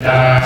Hey!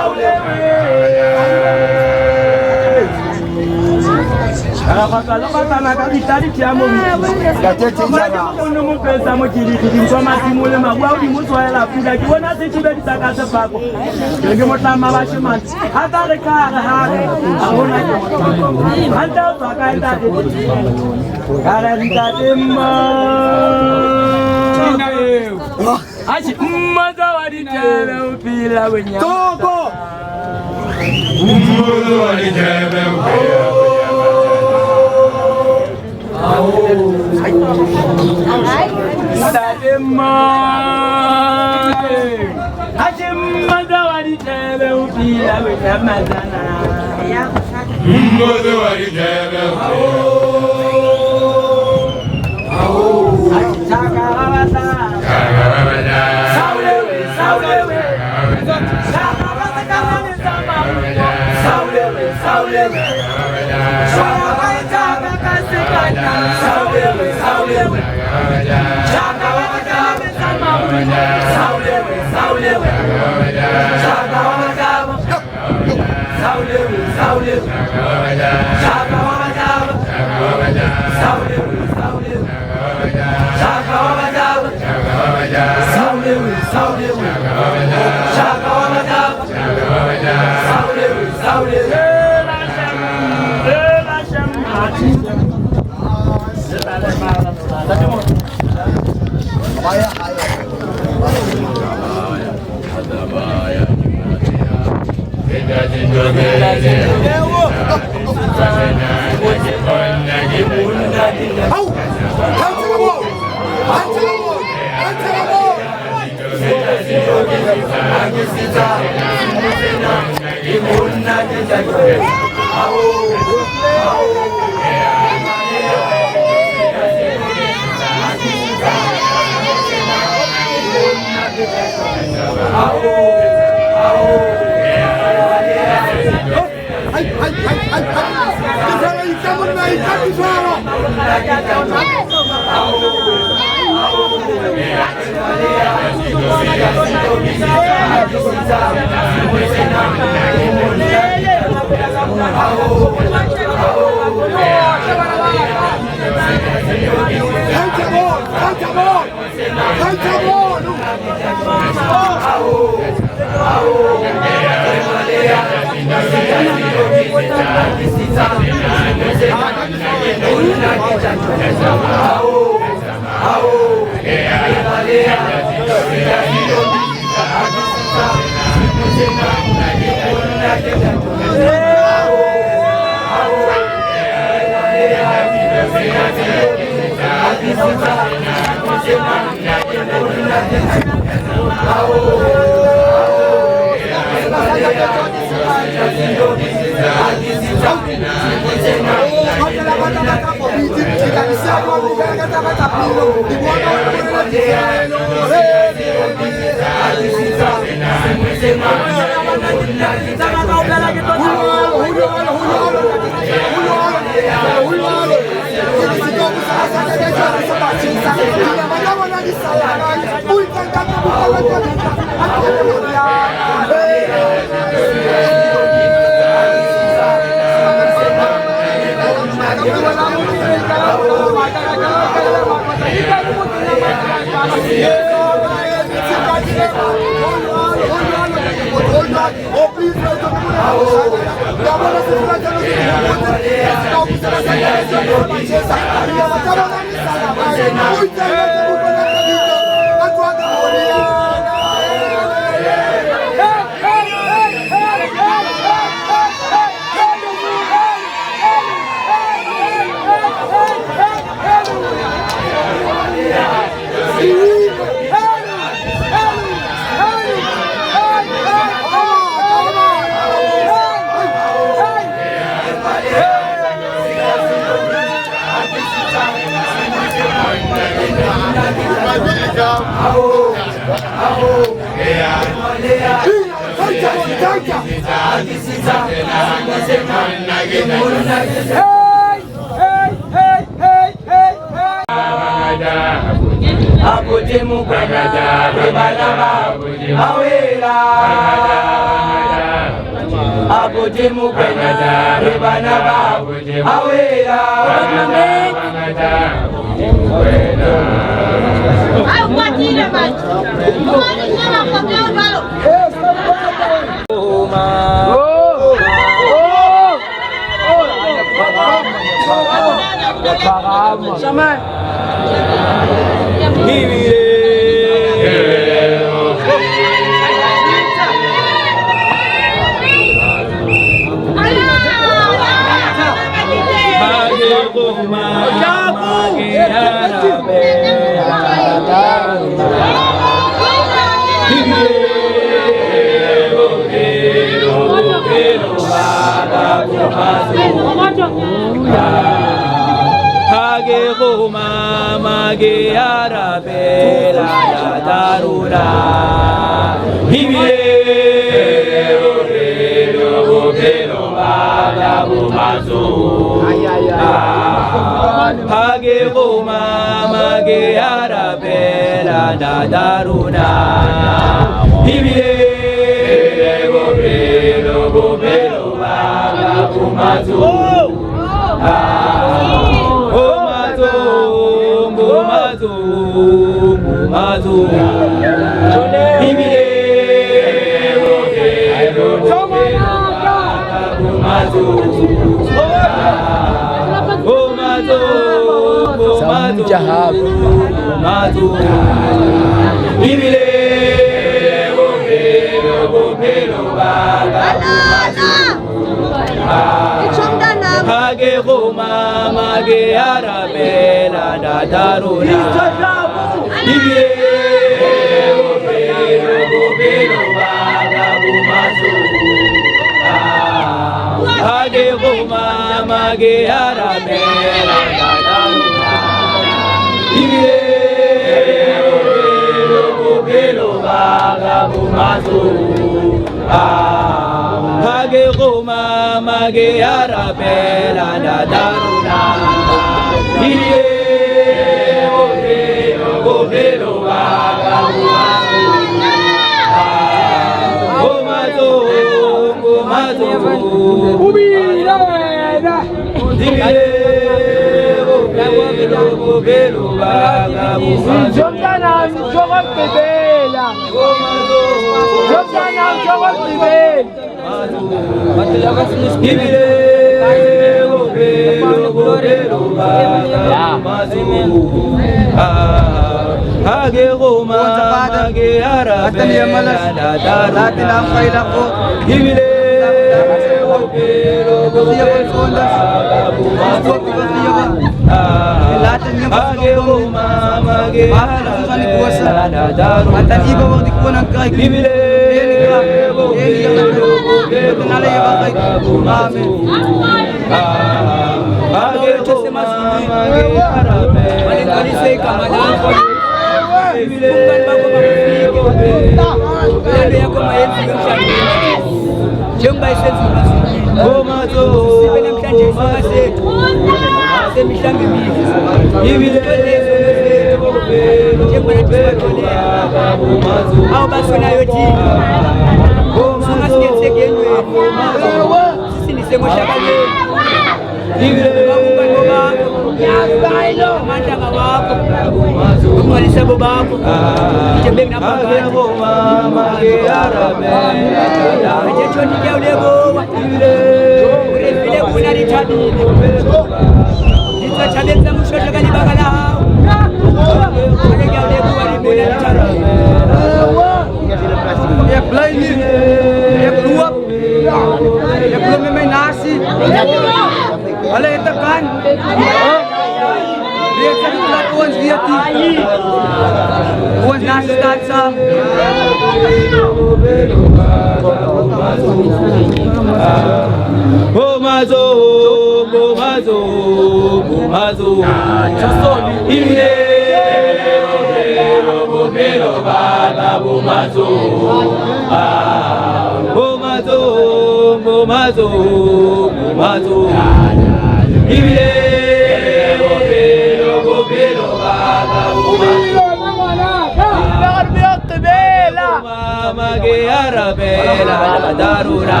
mage arabela darura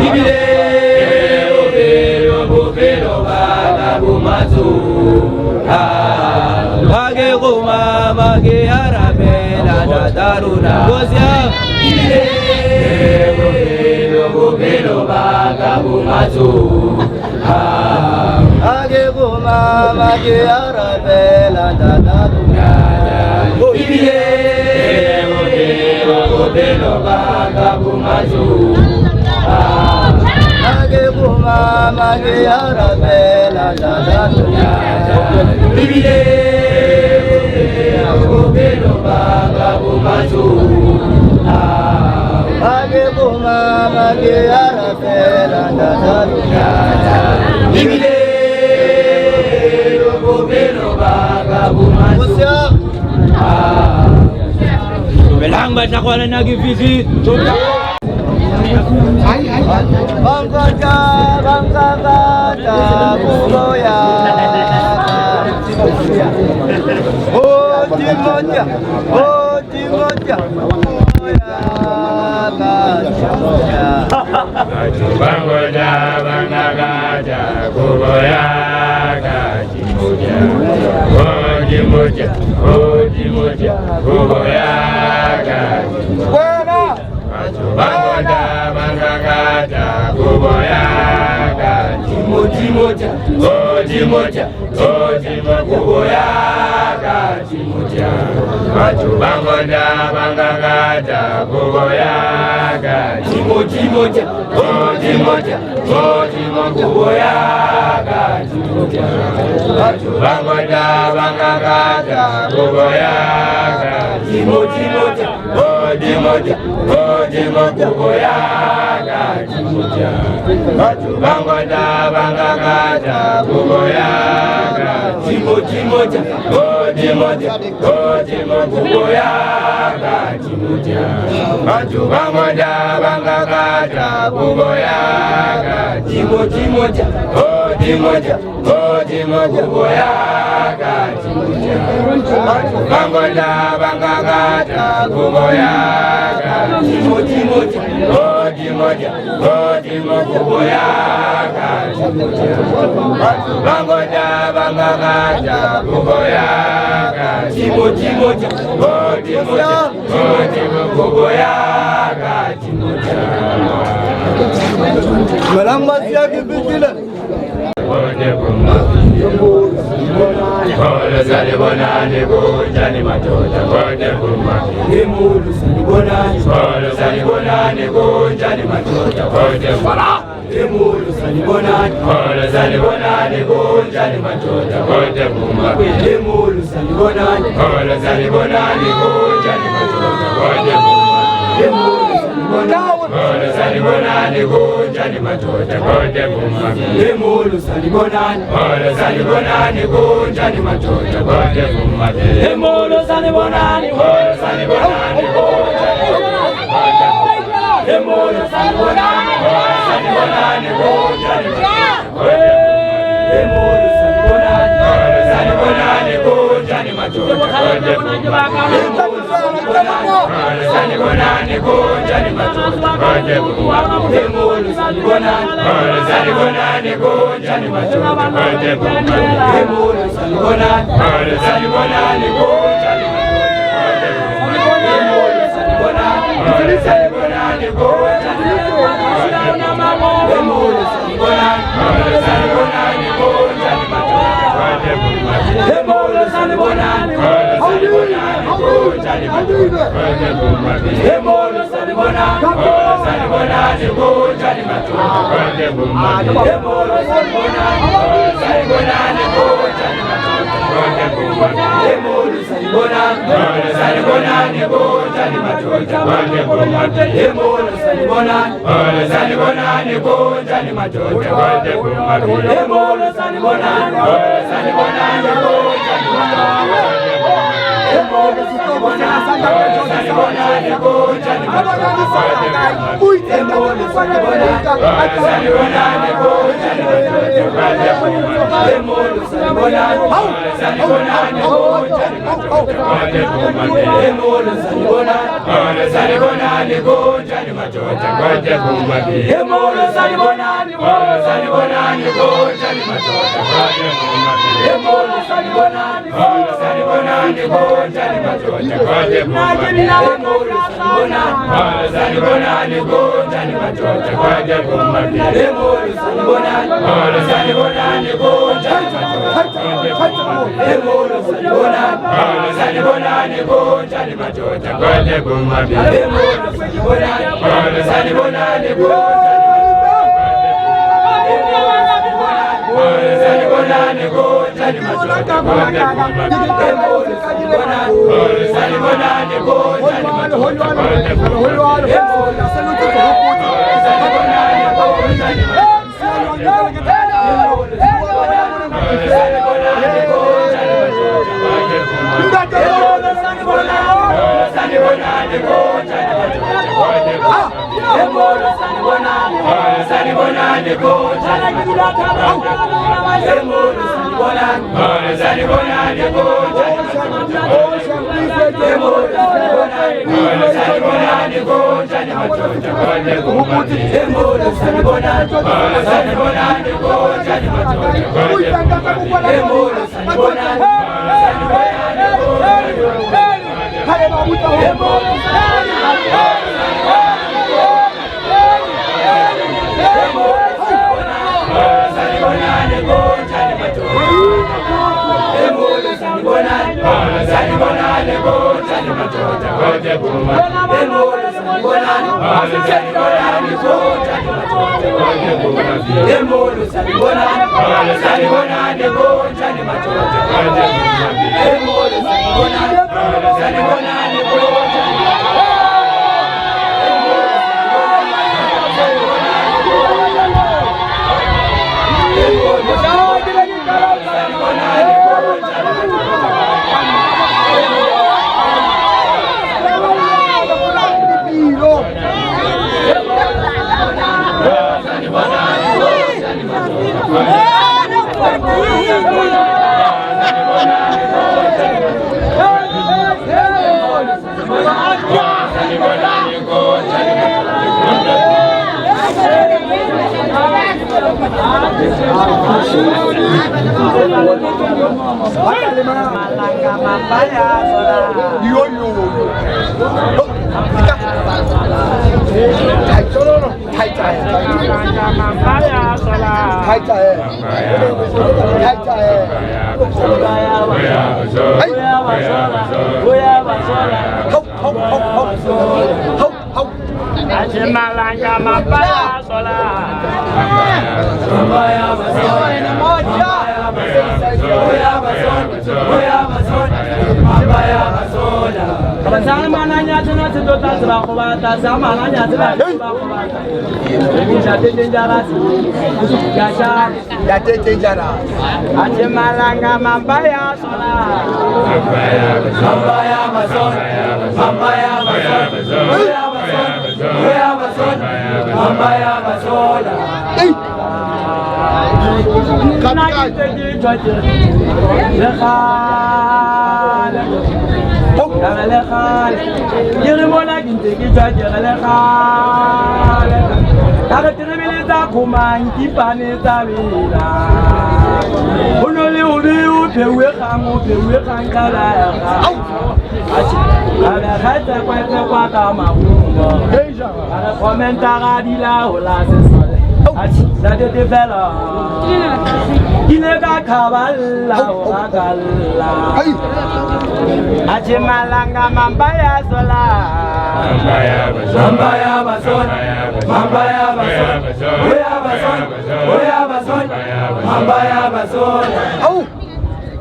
ibile obelo baga bumazu mage goma mage arabela darura gozia ibile obelo baga bumazu mage goma mage arabela darura ibile obelo baga bumazu mage goma mage arabela darura ibile obelo baga bumazu mage goma mage arabela darura ibile obelo baga bumazu belanga chakwana nagifizi bangata kuboya Timoja bangata bangata kuboya Timoja kuboya bangata bangata kuboya Timoja kuboya Timoja bangata bangata kuboya Timoja kuboya Timoja bangata bangata kuboya Timoja kuboya Timoja bangata bangata kuboya Timoja kuboya Timoja bangata bangata kuboya Timoja kuboya Timoja bangata bangata kuboya Timoja kuboya bangata bangata kuboya Timoja kuboya Timoja malamba siaki bitile Kole sali bonani kunjani matota kote kuma Imulu sali bonani Kole sali bonani kunjani matota kote fara Imulu sali bonani Kole sali bonani kunjani matota kote kuma Imulu sali bonani Kole sali bonani kunjani matota kote kuma Imulu sali bonani kunjani matota kote kuma Imulu sali bonani kunjani matota kote kuma Imulu sali bonani kunjani matota Imulu sali bonani kunjani matota kote Sali bonani kunjani matota kote kuma Imulu sali bonani kunjani matota kote kuma Imulu sali bonani kunjani matota Imulu sali bonani kunjani Imulu sali bonani kunjani matota kote kuma Imulu sali bonani kunjani matota kote kuma Imulu sali bonani kunjani matota kote kuma Imulu sali bonani kunjani matota kote kuma Imulu sali bonani kunjani matota kote kuma Imulu sali bonani kunjani matota kote kuma Imulu sali bonani kunjani matota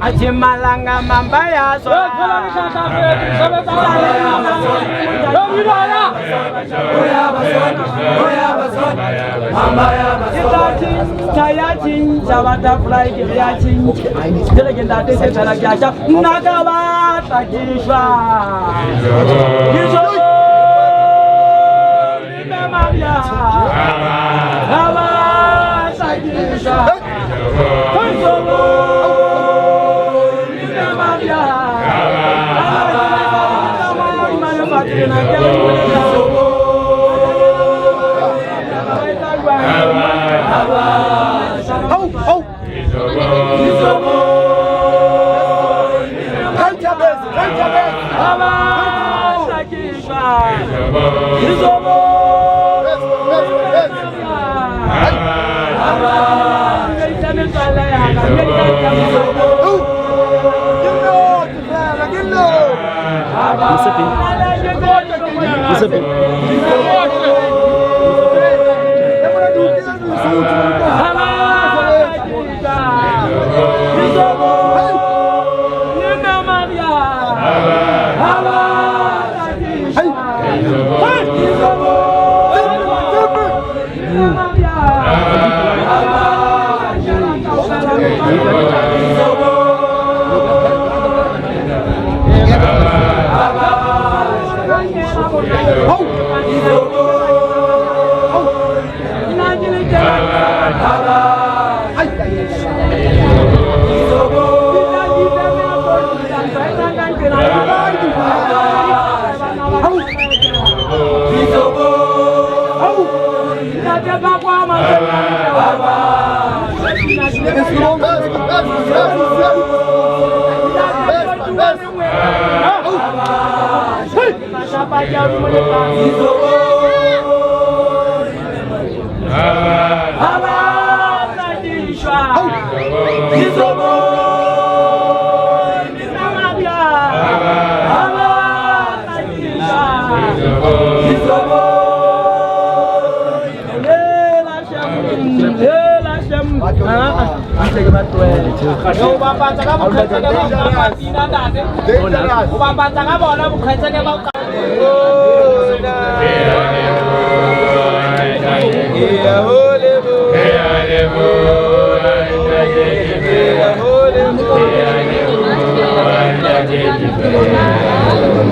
Achimalanga mambaya sola. Butterfly, sakishwa Kizobo Nimemambia Haba sakishwa Kizobo Nimemambia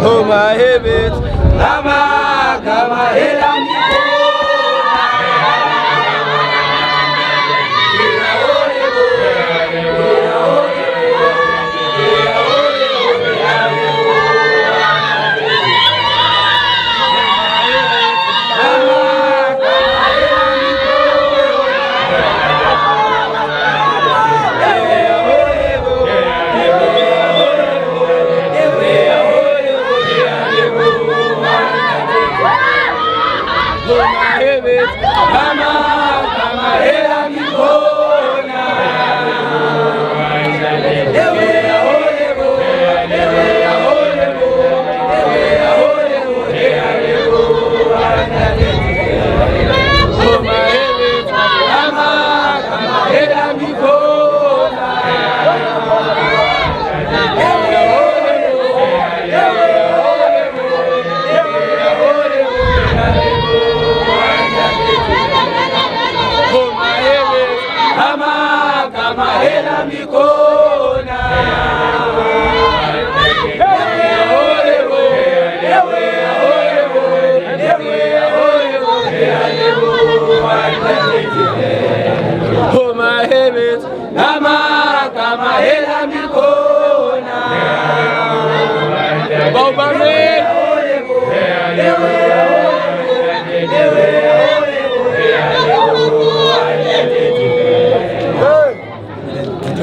Oh my heavens, Lama, Kama,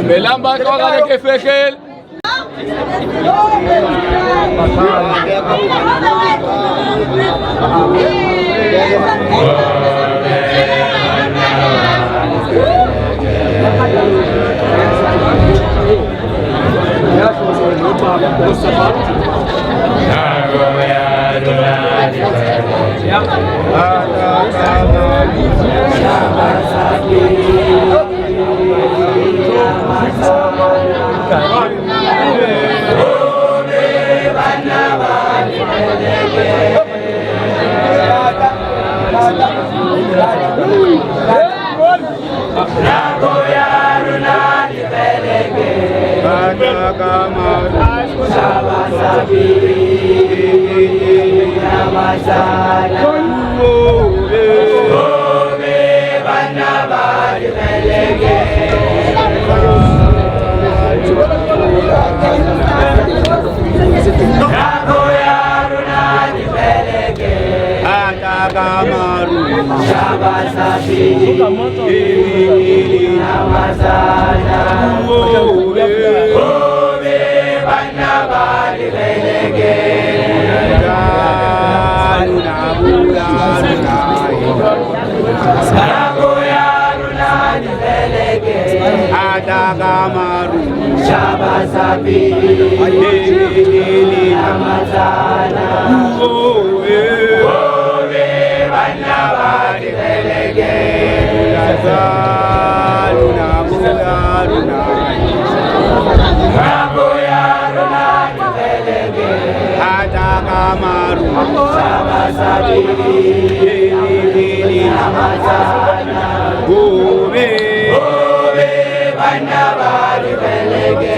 Melamba toka ke fekel Kama Shabasabi Namasana Ome Banabadi Melege Nagoya Runani Melege Atagamaru Shabasabi Namasana Ome Banabadi Melege Nagoya Runani Melege Atagamaru Shabasabi Namasana Ome Banabadi Melege Nagoya Runani Melege Atagamaru Shabasabi Namasana Ome Banabadi Melege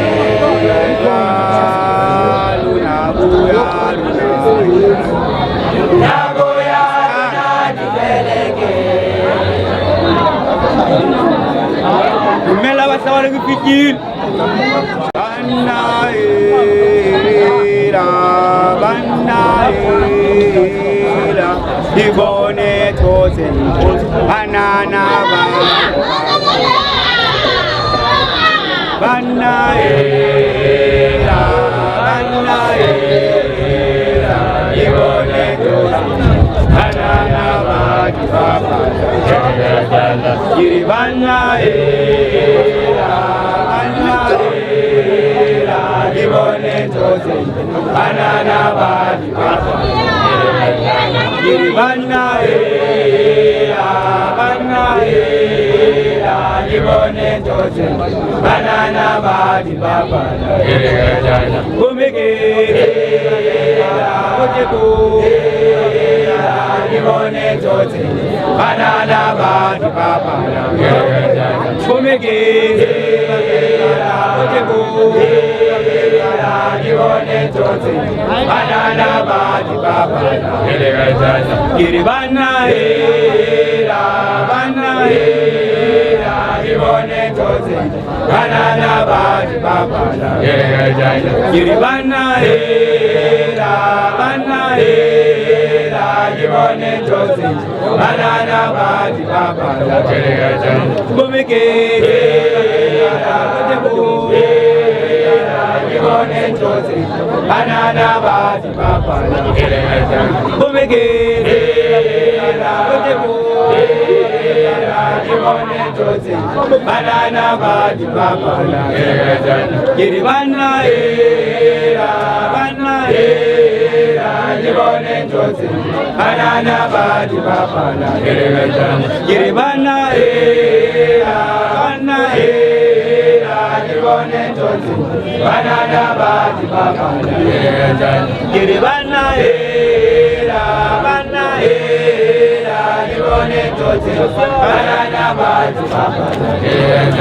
Nagoya Runani Melege Mela basawala kufikir Banaira Ibone tozen Banana Banaira Ibone tozen Banana Giri Banaira Ibone tozen Banana Giri Banaira Ibone tozen Banana Badi Baba Kumege Kojeko Ibone tozen Banana Badi Baba Kumege Kojeko Ibone tozen Banana Badi Baba Giri Banaira Ibone tozen Banana Badi Baba Giri Banaira Ibone tozen Banana Badi Baba Kumege Ibone tozen Banana Badi Baba Kumege Ibone tozen Banana Badi Baba Giri Banaira Ibone tozen Banana Badi Baba Giri Banaira Ibone tozen Banana Badi Baba Giri Banaira Ibone tozen Banana Badi Baba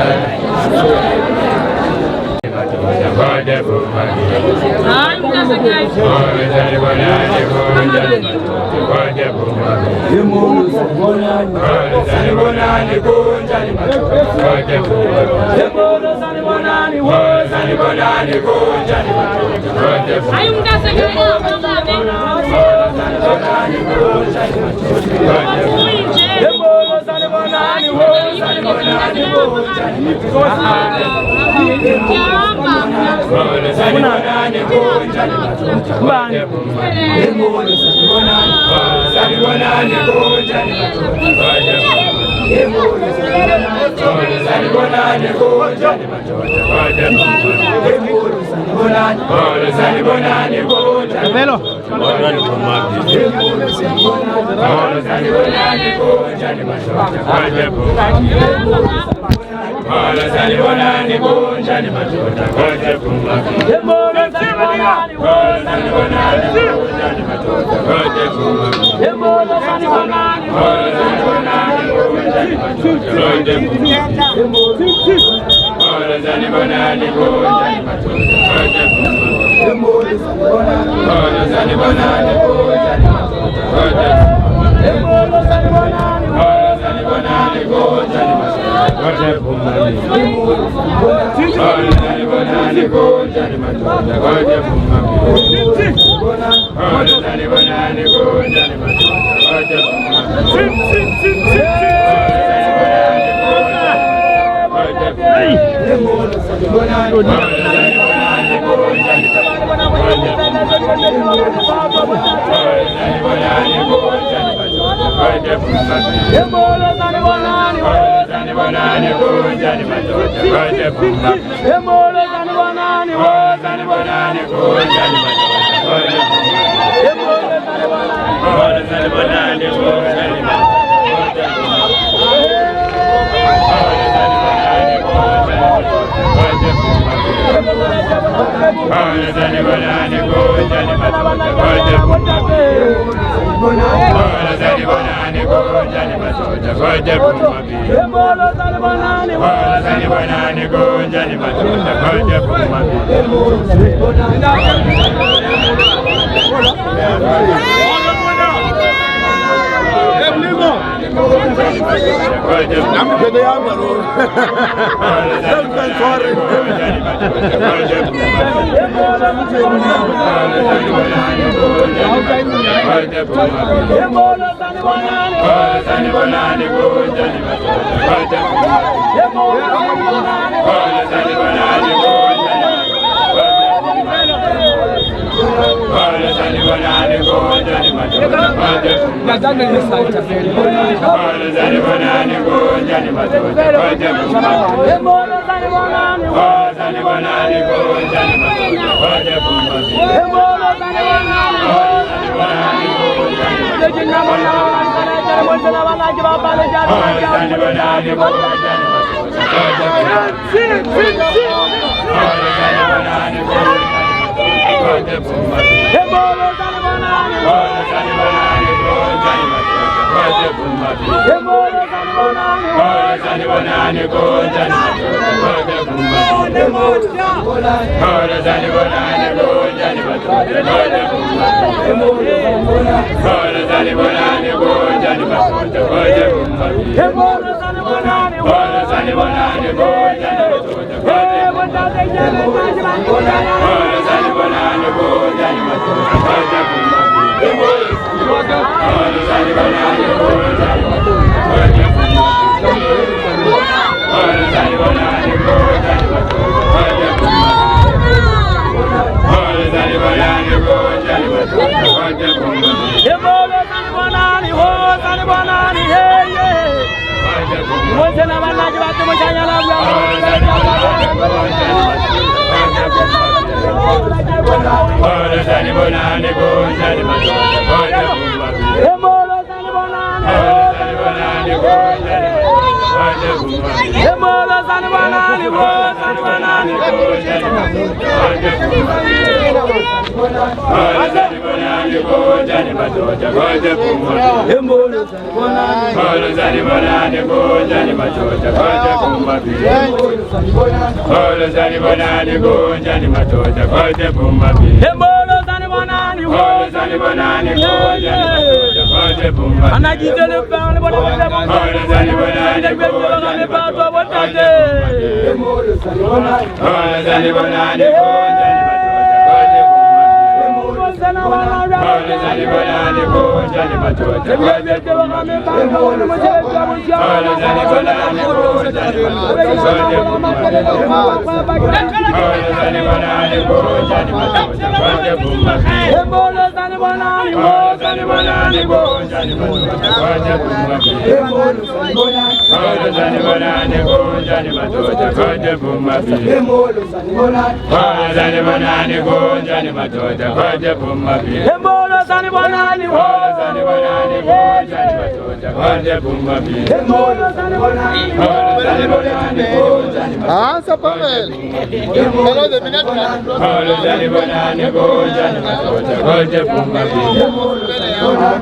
zani bonani gonjani matota goje Embolo zani bonani gonjani matota goje bumami zani bonani gonjani matota goje bumami zani bonani gonjani matota goje Ah, ça pas mal. Alors, de minutes. Terima kasih.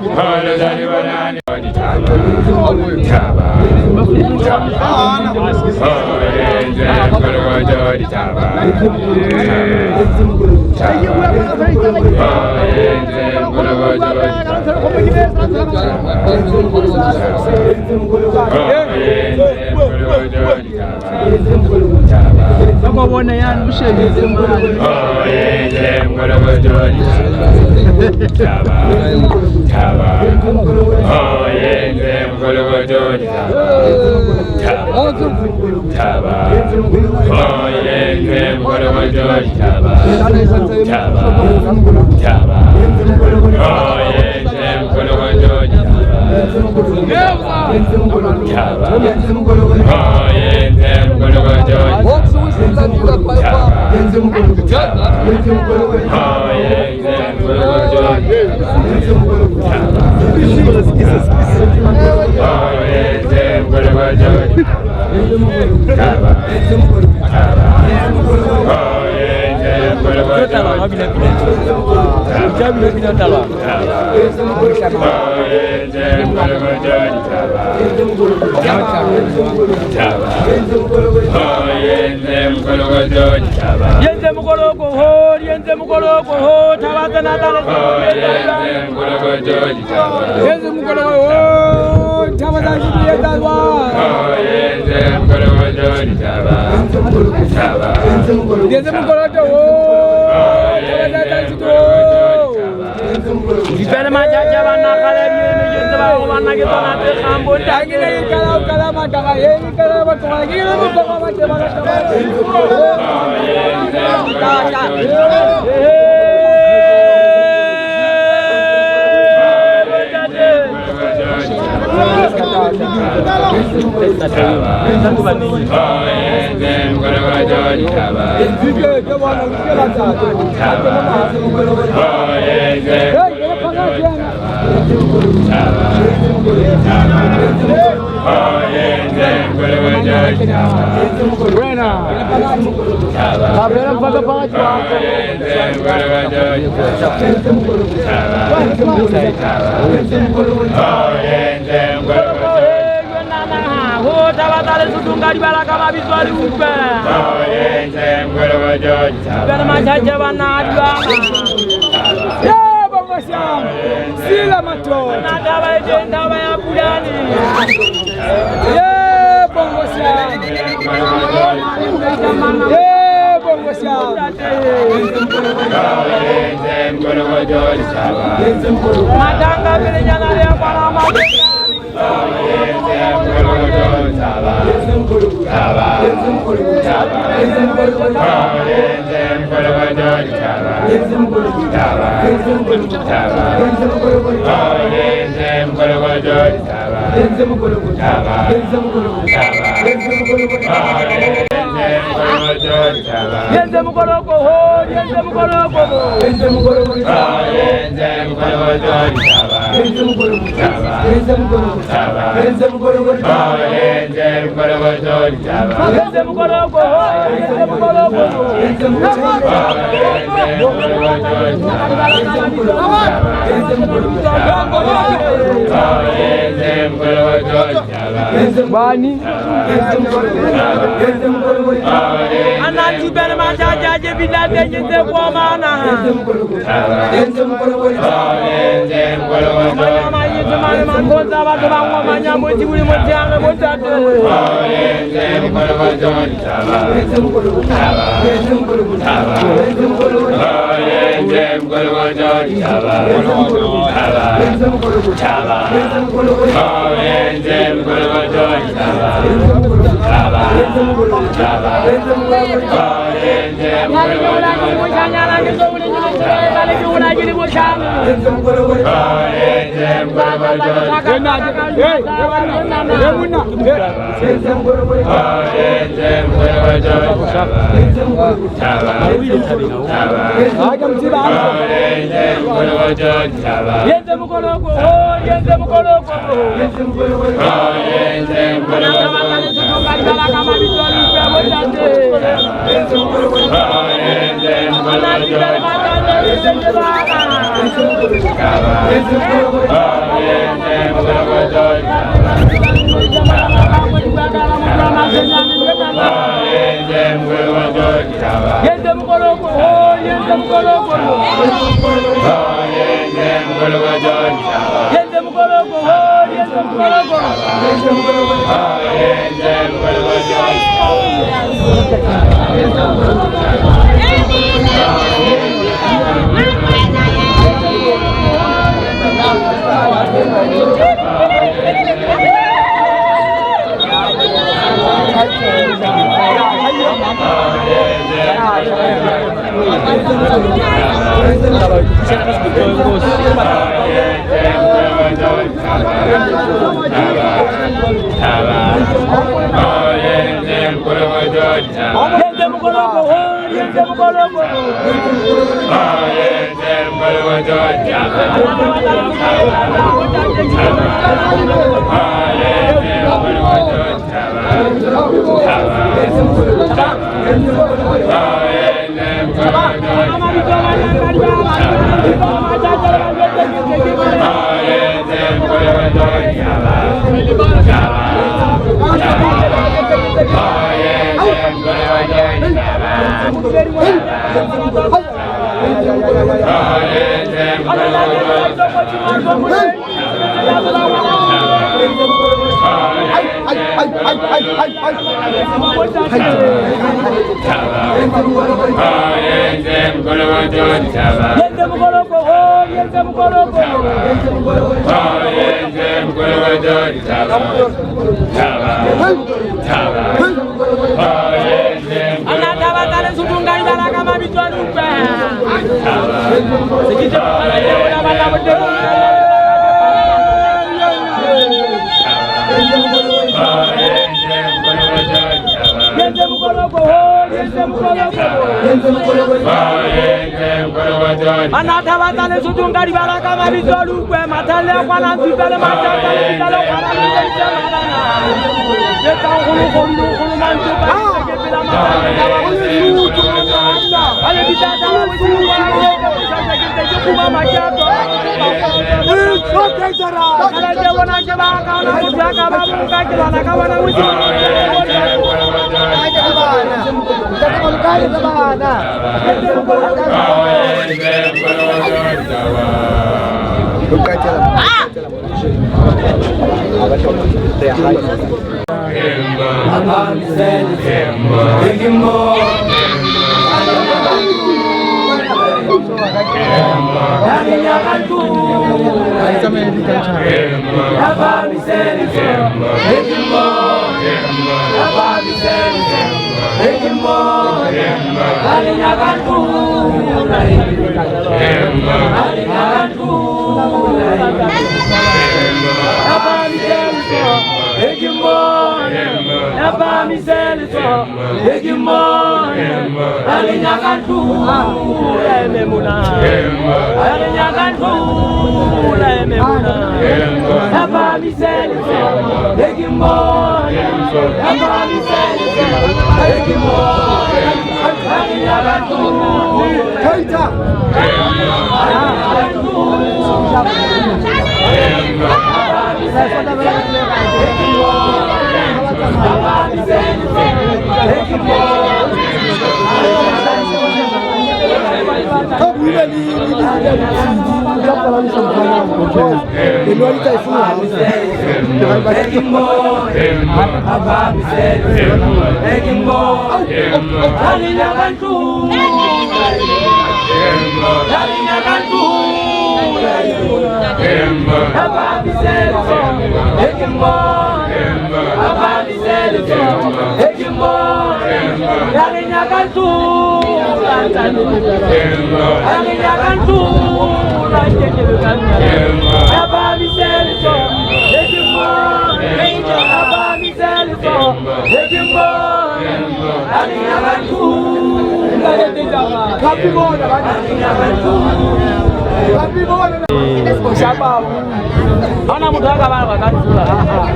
Ana mtu akabana kwa kansula.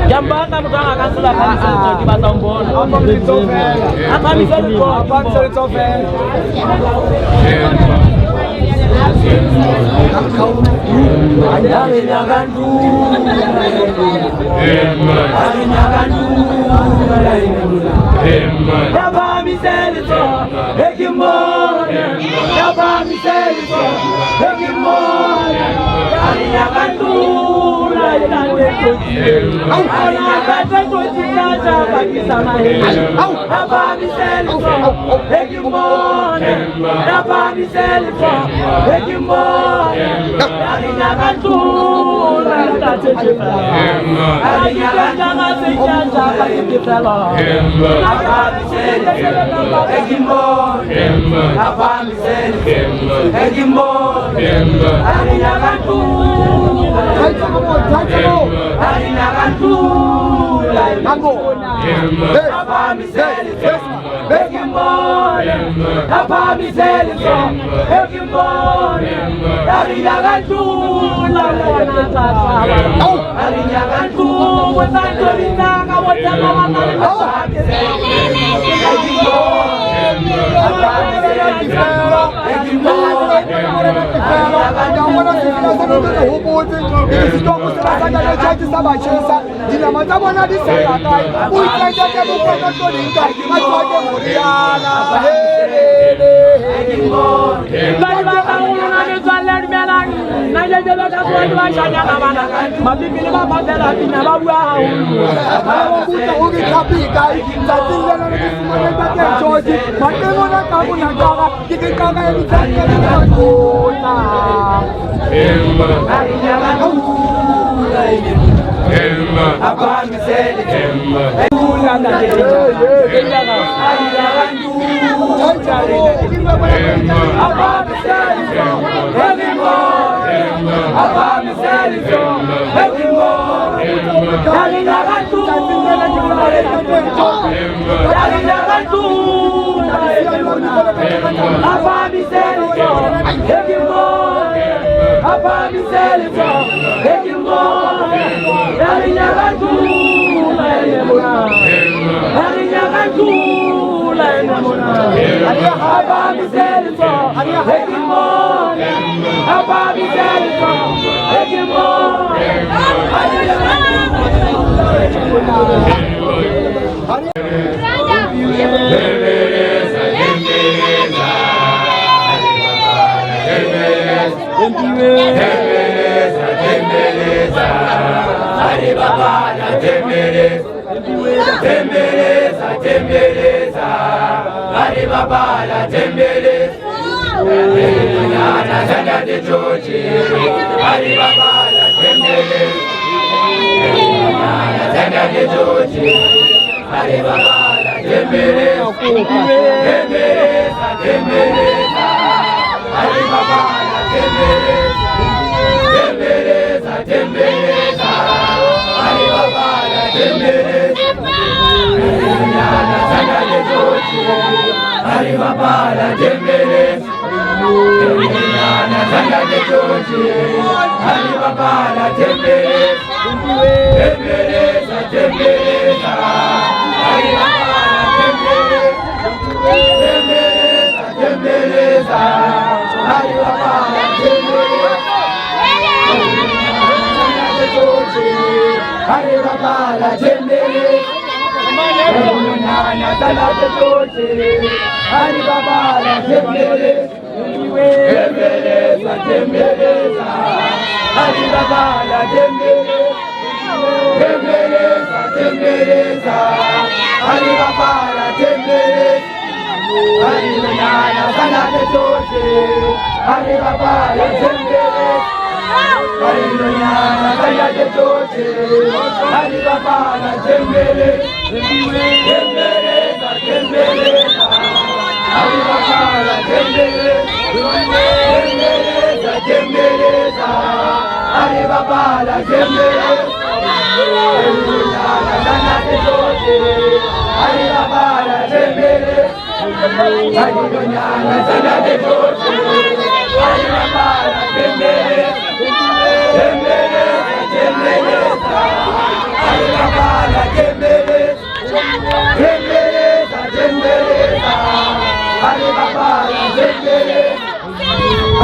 Jambaka mtu akansula kanisa kwa Batombona. Hapa misali kwa hapa misali tofe.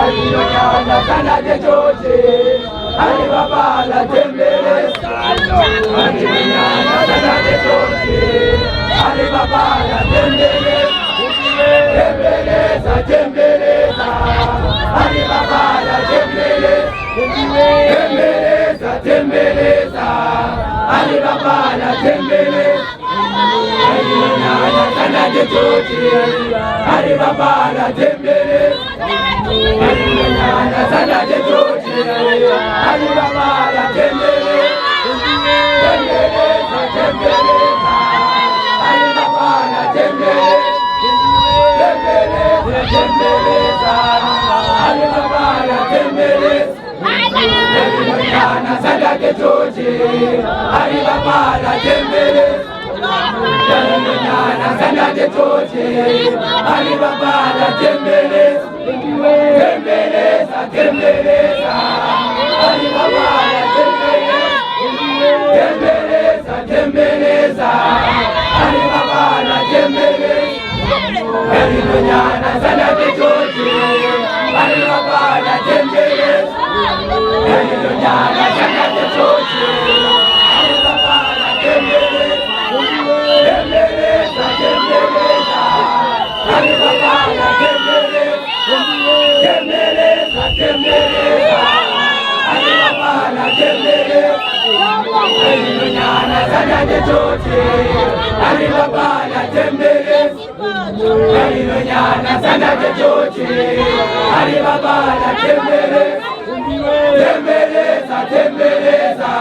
Alinyonyana sana chochote, alibabala tembeleza. Alinyonyana sana chochote, alibabala tembeleza. Tembeleza, tembeleza, alibabala tembeleza. Tembeleza, tembeleza, alibabala tembeleza. Alinyonyana sana chochote, alibabala tembeleza. Alinyonyana sana chochote, alibabala tembeleza. Tembeleza, tembeleza, alibabala tembeleza. Tembeleza, tembeleza, alibabala tembeleza. Alinyonyana sana chochote, alibabala tembeleza. Alinyonyana sana chochote, alibabala tembeleza. Tembeleza, tembeleza, alibabala tembeleza. Tembeleza, tembeleza, alibabala tembeleza. Alinyonyana sana chochote, alibabala tembeleza. Alinyonyana sana chochote, alibabala tembeleza. Tembeleza, tembeleza, alibabala tembeleza. Tembeleza, tembeleza, alibabala tembeleza. Alinyonyana sana chochote, alibabala tembeleza. Alinyonyana sana chochote, alibabala tembeleza. Tembeleza, tembeleza,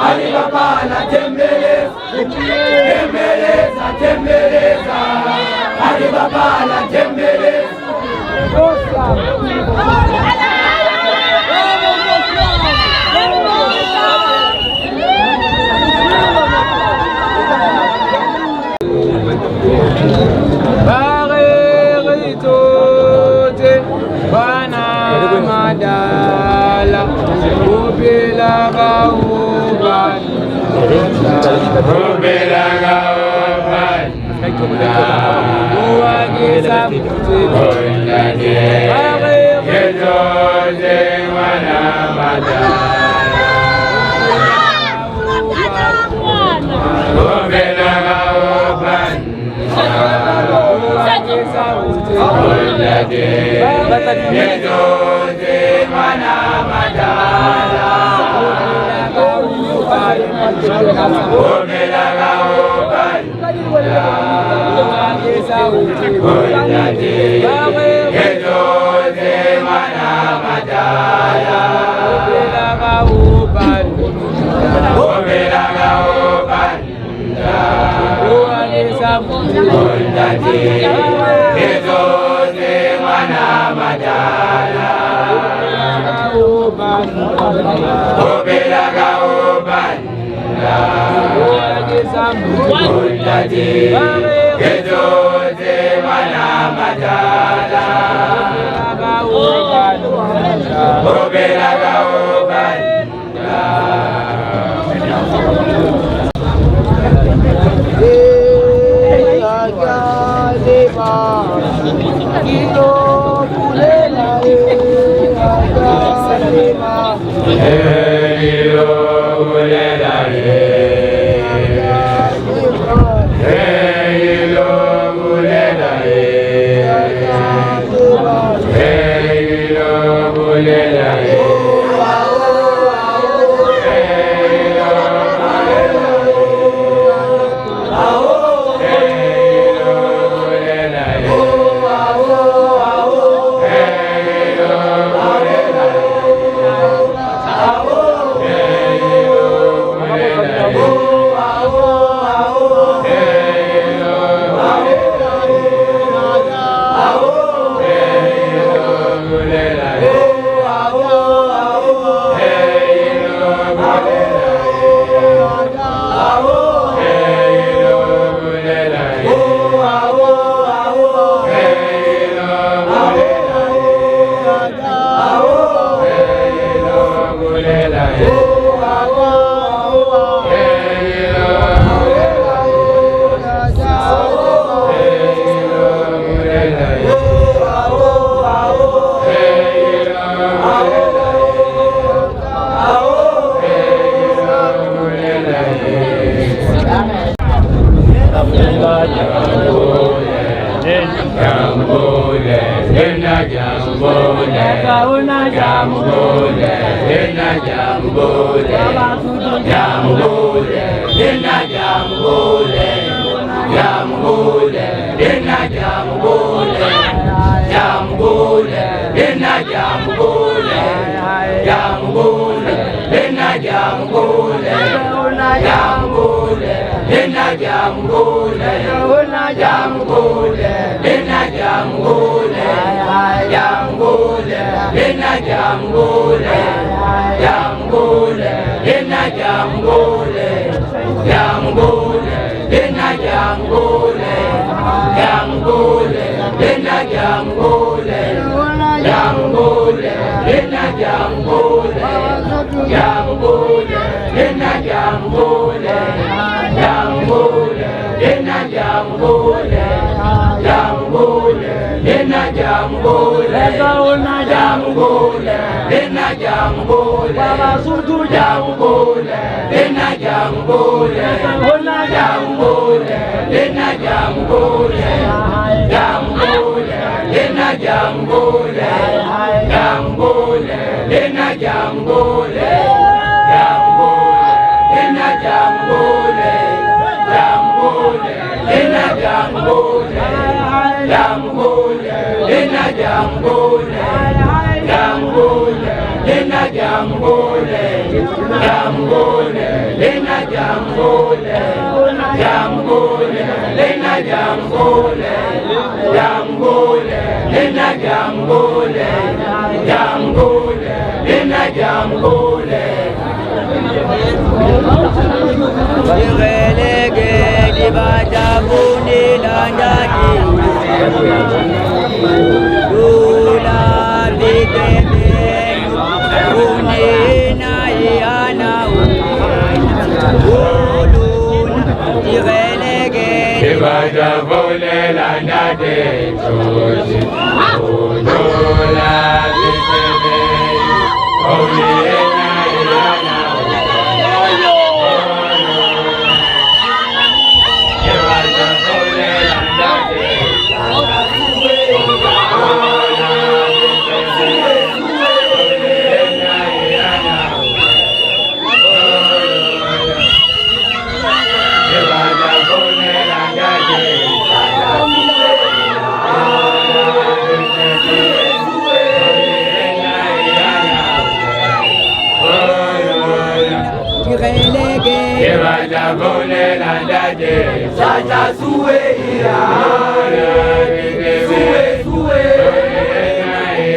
alibabala tembeleza. Tembeleza, tembeleza, alibabala tembeleza. Madala, Ubila Gauban, Ubila Gauban, Uagisa Mutsi, Yejoze Wana Madala, Ubila Gauban, Uagisa Mutsi, Yejoze Wana Madala, Ubila Gauban, Yejoze Wana Madala, Ubila Gauban, Ubila Gauban, Uagisa Mutsi, Yejoze Wana Madala, Ubila Gauban, Uagisa Mutsi, Yejoze Wana Madala, Ubila Gauban. Oh jamubule, jamubule, ina jamubule, jamubule, ina jamubule, jamubule, ina jamubule, jamubule, ina jamubule, jamubule, ina jamubule, jamubule, ina jamubule, jamubule, ina jamubule, jamubule, ina jamubule, jamubule, ina jamubule, jamubule, ina jamubule, jamubule, ina jamubule, jamubule, ina jamubule, jamubule, ina jamubule, jamubule, ina jamubule, jamubule, ina jamubule, jamubule, ina jamubule, baba sutu jamubule, ina jamubule, jamubule, ina jamubule, jamubule, ina jamubule, jamubule, ina jamubule, jamubule, ina jamubule, jamubule, ina jamubule, jamubule, ina jamubule, jamubule, ina jamubule, jamubule, ina jamubule, jamubule, ina jamubule, jamubule, ina jamubule, jamubule, ina jamubule. Direlege di bajabuni landaki, dula bidebe unina yana ulun. Direlege di bajabuni landaki, dula bidebe unina yana. Bole landade, Sata suwe ya, suwe suwe,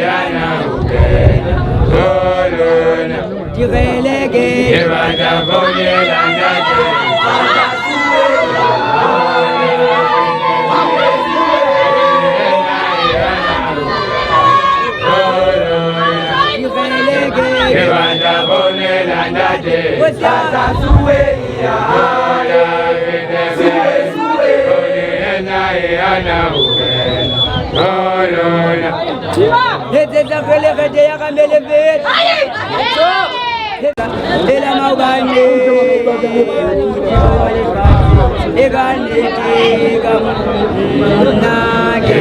yana uke, kolona. direlege Bada bole landade, Sata suwe ya, direlege bada bole landade, Sata suwe ya. Hete kele kete ya kamele vet. Ela maugane. Egane kega nage.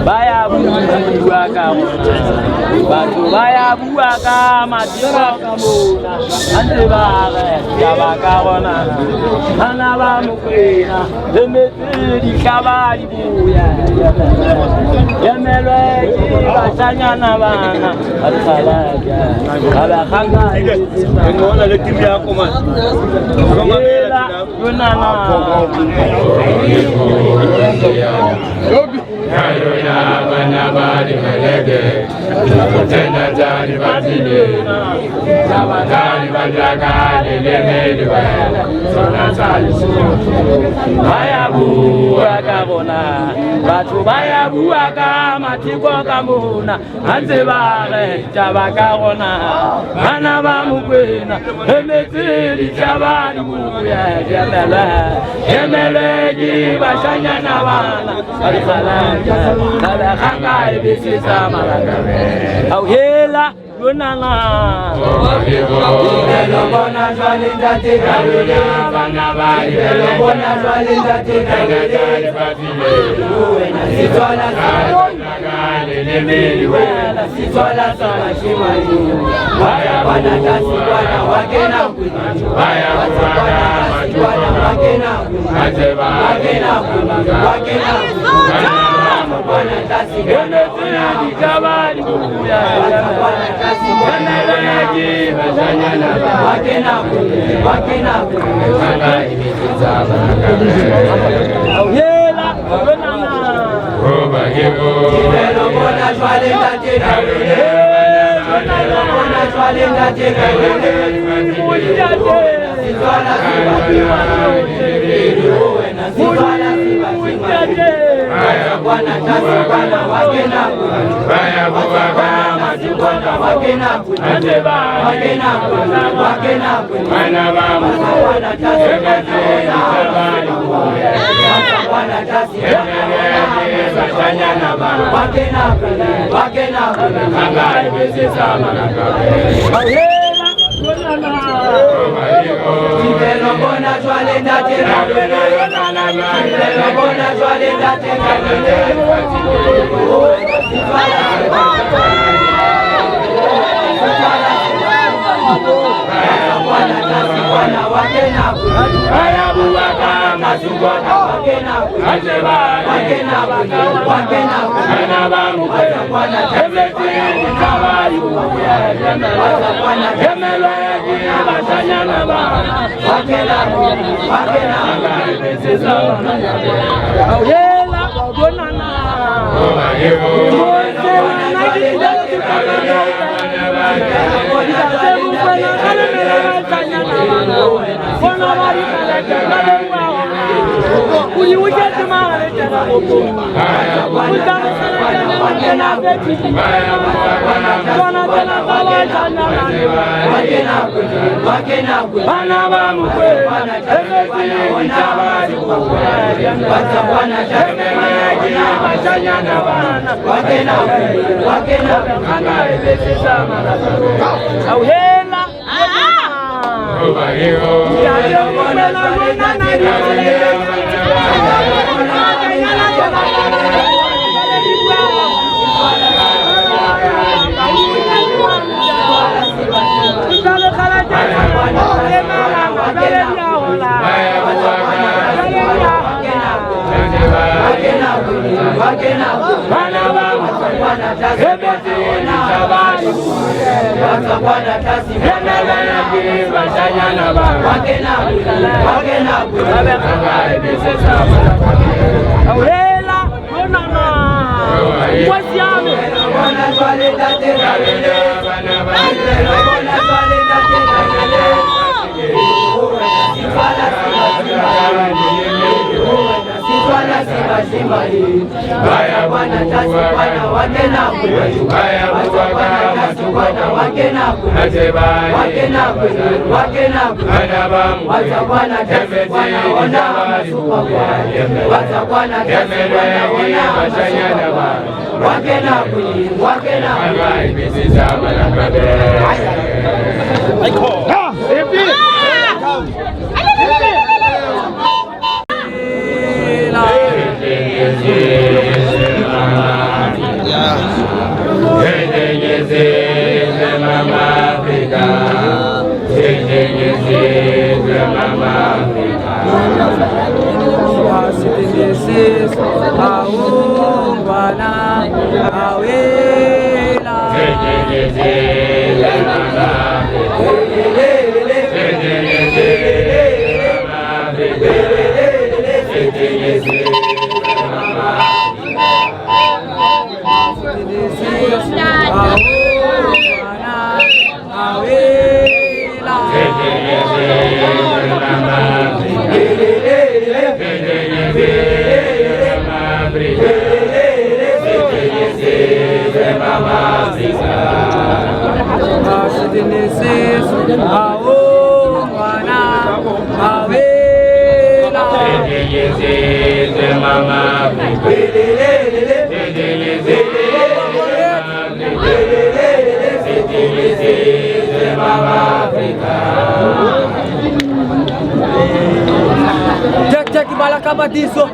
Baya buaka, batu baya buaka, mati buaka, ante bare, jabaka wana, anaba mukwena, demeti di kabali buya, yemele basanya nabana, atsalaja, abakanga, ngona le timu yako man. Hayona banabali melege, tena jani batile, sabakali badrakali lemeli wela, sona sali baya buaka bona, batu baya buaka, matiko kamuna, anze bare, jabaka bona, anaba mukwena, emeti jabali buya, yemele ji basanya nabana, atsalaja. Kada kanga ibisi sama lagabe. Au hela gunana. Bona swalinda tekalule, bana bali. Bona swalinda tekalule, uwena sitwala sana, lemeli wena sitwala sana shimali. Baya bana tasi bana wakena kuni, baya bana wakena kuni, wakena kuni, wakena kuni. Bwana tasi bwana di kabali buya, bwana tasi bwana leji basanya na wakena kana ibitiza bana au hela gunana. Oba gego lelo bona swale ndateka lelo bona swale ndateka sitwala Bwana tasi bwana wakena baya bwana wakena bwana bwana tasi bwana tasi basanya na wakena kanga ibisi sama na Tibelo bona swale ndateka Tibelo bona swale ndateka Bwana tasi bwana wakena baya buaka masubwana wakena bwana temeti kabali Yemele basanya nabana, wakena au hela gunana. Wakena Kabadiso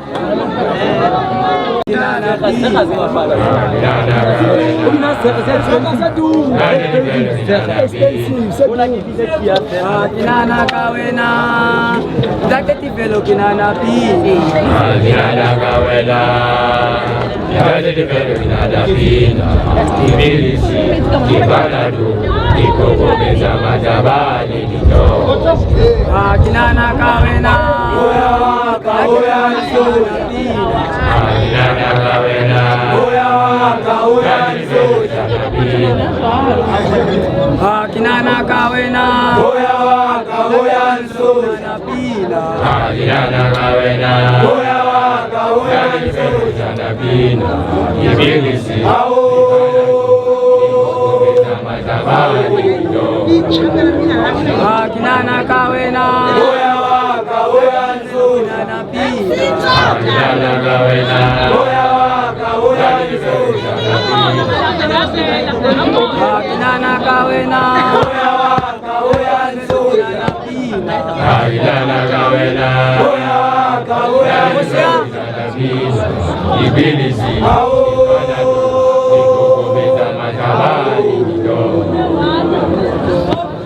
kinana kawena daketi velo kinana pini kinana kawena daketi velo kinana pini ibilisi kibaladu ikogomeza majabali nito kinana kawena Kaoya kinana kawena Kaoya kinana kawena Kaoya pina kinana kawena Kaoya pina ibilisi kinana kawena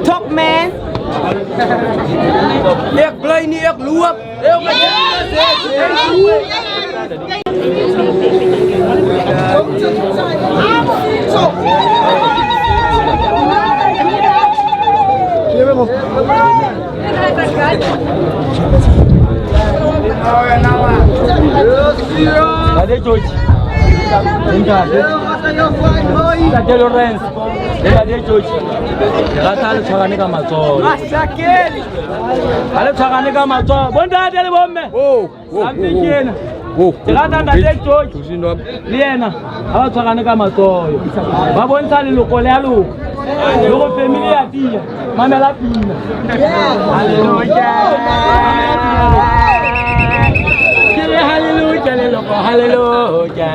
Top man. Ek bly nie ek loop. Cadê George? Vem cá, cadê Lourenço? Cadê George? Lá tá o chagane ka matsolo. Masakeli. Ale chagane ka matsolo. Bondade le bomme. Sampikena. Tirata ndade George. Liena. Aba chagane ka matsolo. Ba bontsha le loko le alo. Loko family ya tia. Mamela pina. Hallelujah. Hallelujah, hallelujah, hallelujah. Hallelujah.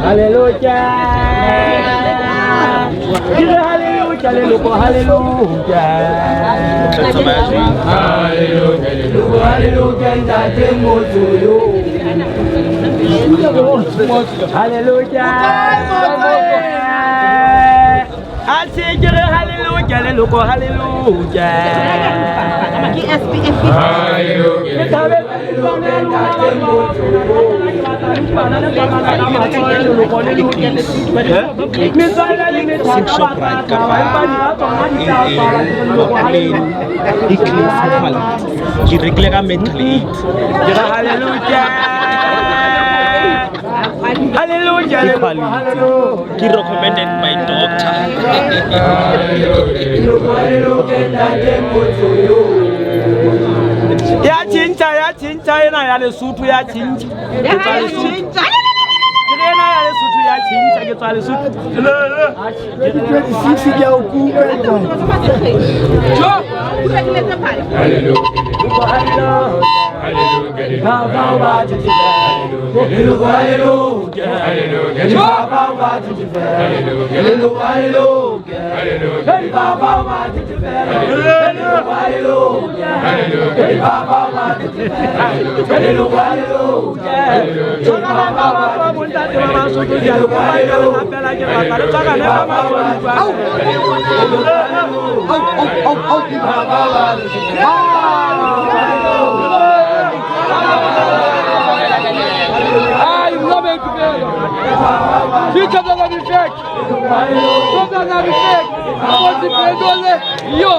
Hallelujah. Hallelujah, hallelujah, hallelujah. Hallelujah. I say hallelujah, hallelujah, hallelujah. Hallelujah, hallelujah. He recommended my doctor. Ya chincha ina ya Lesotho ya chincha. Ya chincha. Ina ya Lesotho ya chincha ke tswa Lesotho. 26 ke ya ukume. Jo. Hallelujah. Fica dando bifeque! Fica dando bifeque! Pode perdoar! Yo!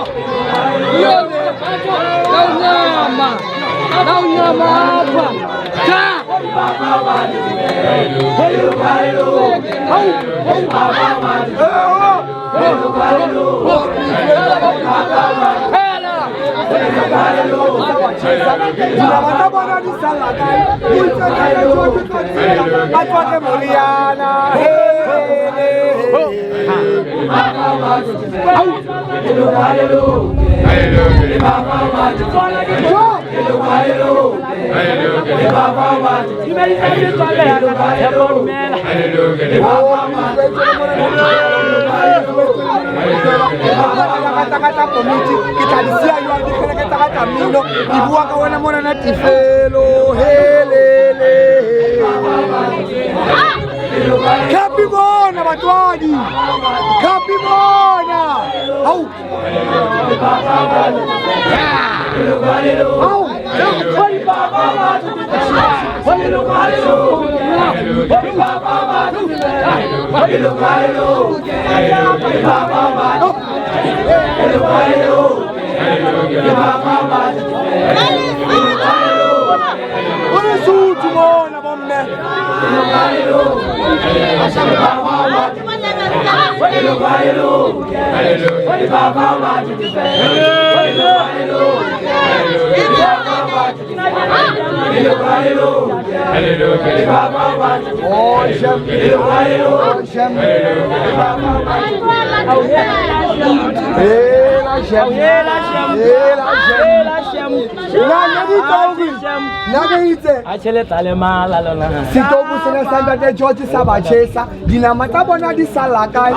Não nhama hapa! Tá! Kata-kata komiti kita disia yo dikene kata-kata mino ibu akaona mona na tifelo helele kapi bona batwadi kapi bona au Sitobu sena sanda de George Sabachesa dinamata bona di salaka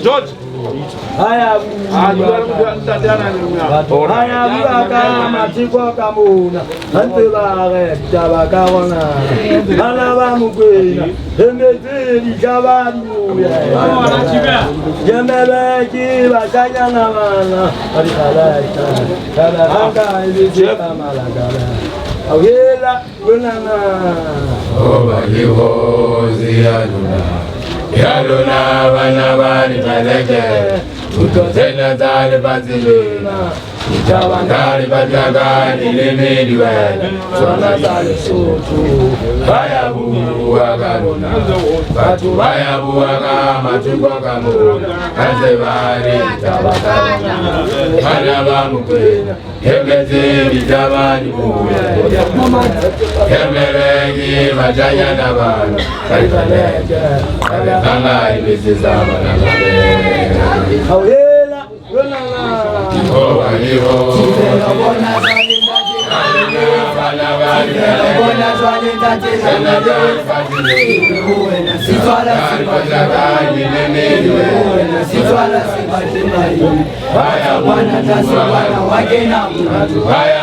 George. Haya buaka matiko kamuna antebare tabakawana alaba mukwena emezeli jabantu jemebeki bakanyana bana alikalata kabanga ibisika malagala awela bunana obaliho ziyaduna yaduna bana bani baleke utotena zali bazilina Jawandari Bajagani Lemediwele Swana Sali Sotu Bayabu Wagaruna Batu Bayabu Wagama Tukwakamu Kazevari Tabakaruna Manabamu Kwena Hemezeli Javani Buya Hemeregi Majaya Nabana Kalikaleke Kanga Ibisi Zamana Hawela Yonana Oh, Aliho Haya